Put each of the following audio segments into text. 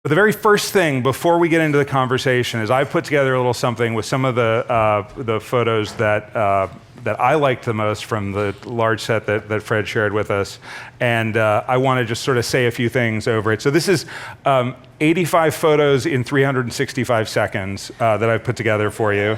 But the very first thing before we get into the conversation is I put together a little something with some of the photos that I liked the most from the large set that Fred shared with us, and I want to just sort of say a few things over it. So this is 85 photos in 365 seconds that I've put together for you.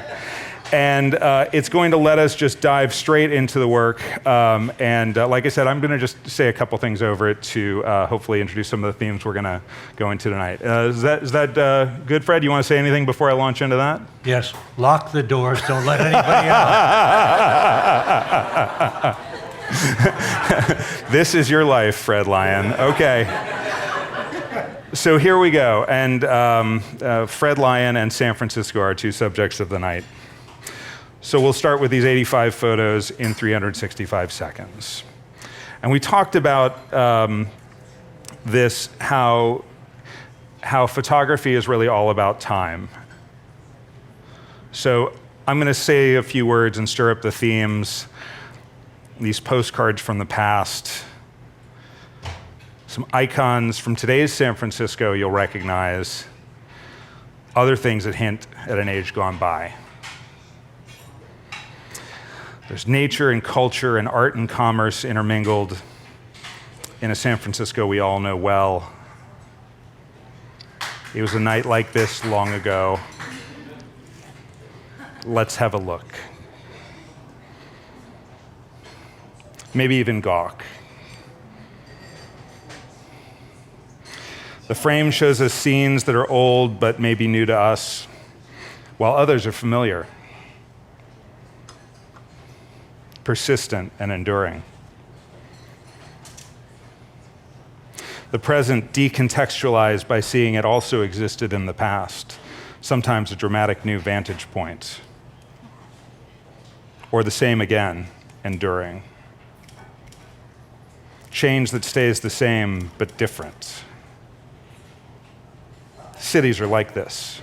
And it's going to let us just dive straight into the work. Like I said, I'm going to just say a couple things over it to hopefully introduce some of the themes we're going to go into tonight. Is that good, Fred? You want to say anything before I launch into that? Yes. Lock the doors. Don't let anybody out. This is your life, Fred Lyon. Okay. So here we go. And Fred Lyon and San Francisco are two subjects of the night. So we'll start with these 85 photos in 365 seconds. And we talked about how photography is really all about time. So I'm going to say a few words and stir up the themes, these postcards from the past, some icons from today's San Francisco you'll recognize, other things that hint at an age gone by. There's nature and culture and art and commerce intermingled in a San Francisco we all know well. It was a night like this long ago. Let's have a look. Maybe even gawk. The frame shows us scenes that are old but maybe new to us, while others are familiar, persistent and enduring. The present decontextualized by seeing it also existed in the past, sometimes a dramatic new vantage point. Or the same again, enduring. Change that stays the same but different. Cities are like this.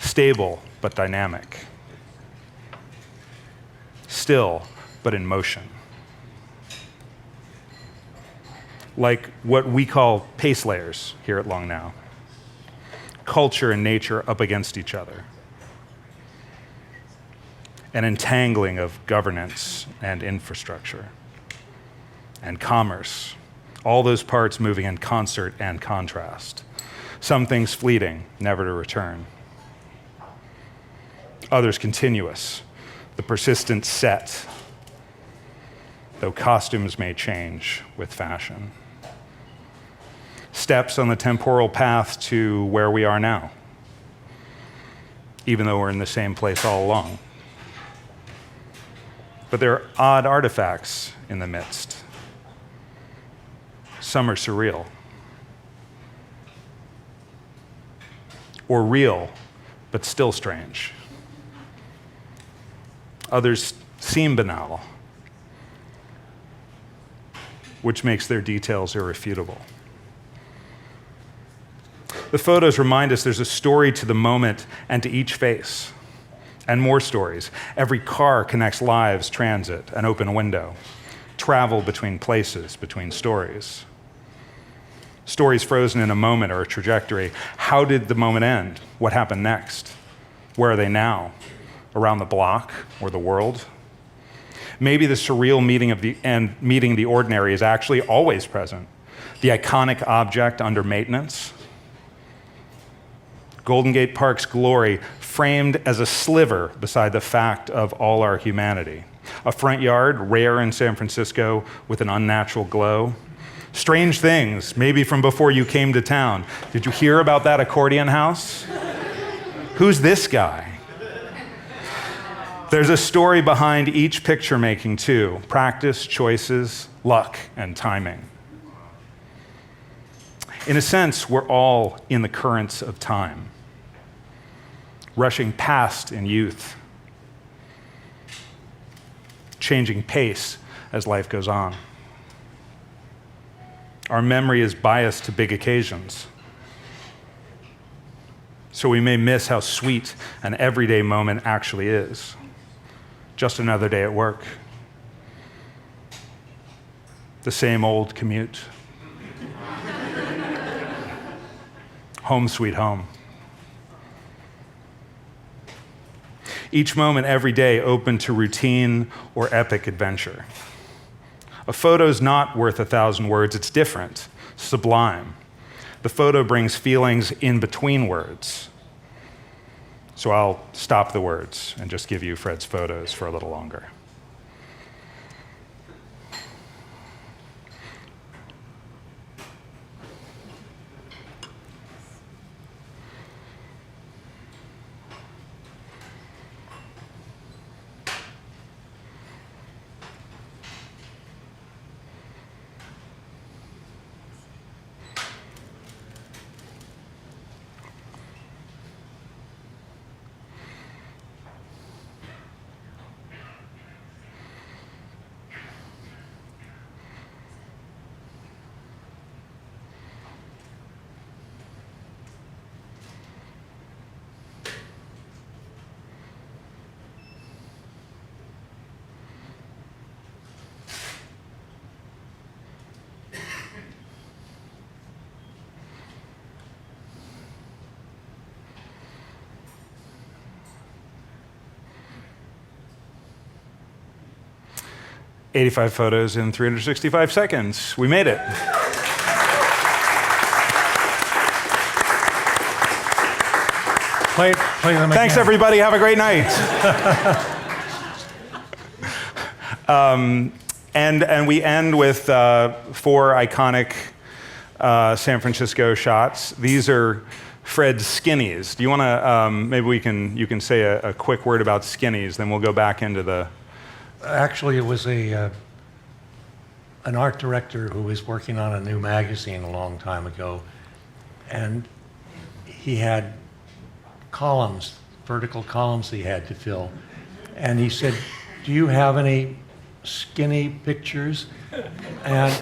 Stable but dynamic. Still, but in motion. Like what we call pace layers here at Long Now. Culture and nature up against each other. An entangling of governance and infrastructure and commerce. All those parts moving in concert and contrast. Some things fleeting, never to return. Others continuous. The persistent set, though costumes may change with fashion. Steps on the temporal path to where we are now, even though we're in the same place all along. But there are odd artifacts in the midst. Some are surreal, or real, but still strange. Others seem banal, which makes their details irrefutable. The photos remind us there's a story to the moment and to each face, and more stories. Every car connects lives, transit, an open window, travel between places, between stories. Stories frozen in a moment or a trajectory. How did the moment end? What happened next? Where are they now? Around the block or the world? Maybe the surreal meeting the ordinary is actually always present. The iconic object under maintenance. Golden Gate Park's glory framed as a sliver beside the fact of all our humanity. A front yard, rare in San Francisco, with an unnatural glow. Strange things, maybe from before you came to town. Did you hear about that accordion house? Who's this guy? There's a story behind each picture making too. Practice, choices, luck, and timing. In a sense, we're all in the currents of time, rushing past in youth, changing pace as life goes on. Our memory is biased to big occasions, so we may miss how sweet an everyday moment actually is. Just another day at work. The same old commute. home sweet home. Each moment every day open to routine or epic adventure. A photo's not worth 1,000 words, it's different, sublime. The photo brings feelings in between words. So I'll stop the words and just give you Fred's photos for a little longer. "85 photos in 365 seconds. We made it. Play them again. Thanks, everybody. Have a great night. And we end with 4 iconic San Francisco shots. These are Fred's skinnies. Do you want to, maybe you can say a quick word about skinnies, then we'll go back into the... Actually, it was an art director who was working on a new magazine a long time ago, and he had columns, vertical columns he had to fill. And he said, "Do you have any skinny pictures?" And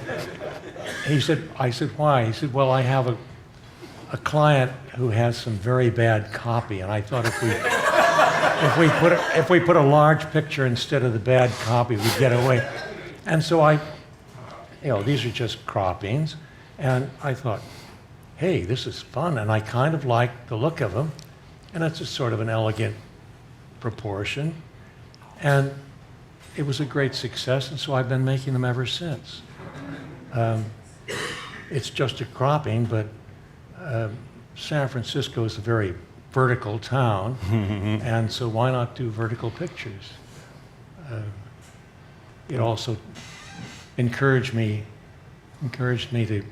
I said, "Why?" He said, "Well, I have a client who has some very bad copy, and I thought if we put a large picture instead of the bad copy, we'd get away." And so these are just croppings, and I thought, hey, this is fun, and I kind of like the look of them, and it's a sort of an elegant proportion, and it was a great success, and so I've been making them ever since. It's just a cropping, but San Francisco is a very vertical town, and so why not do vertical pictures? It also encouraged me to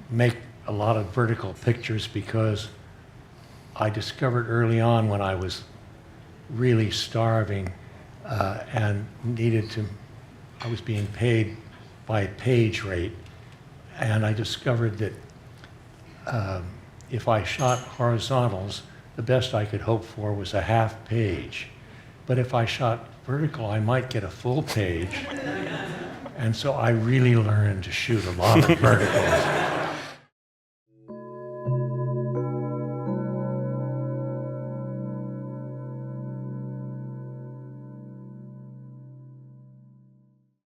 make a lot of vertical pictures because I discovered early on when I was really starving and I was being paid by page rate, and I discovered that if I shot horizontals, the best I could hope for was a half page. But if I shot vertical, I might get a full page. And so I really learned to shoot a lot of verticals.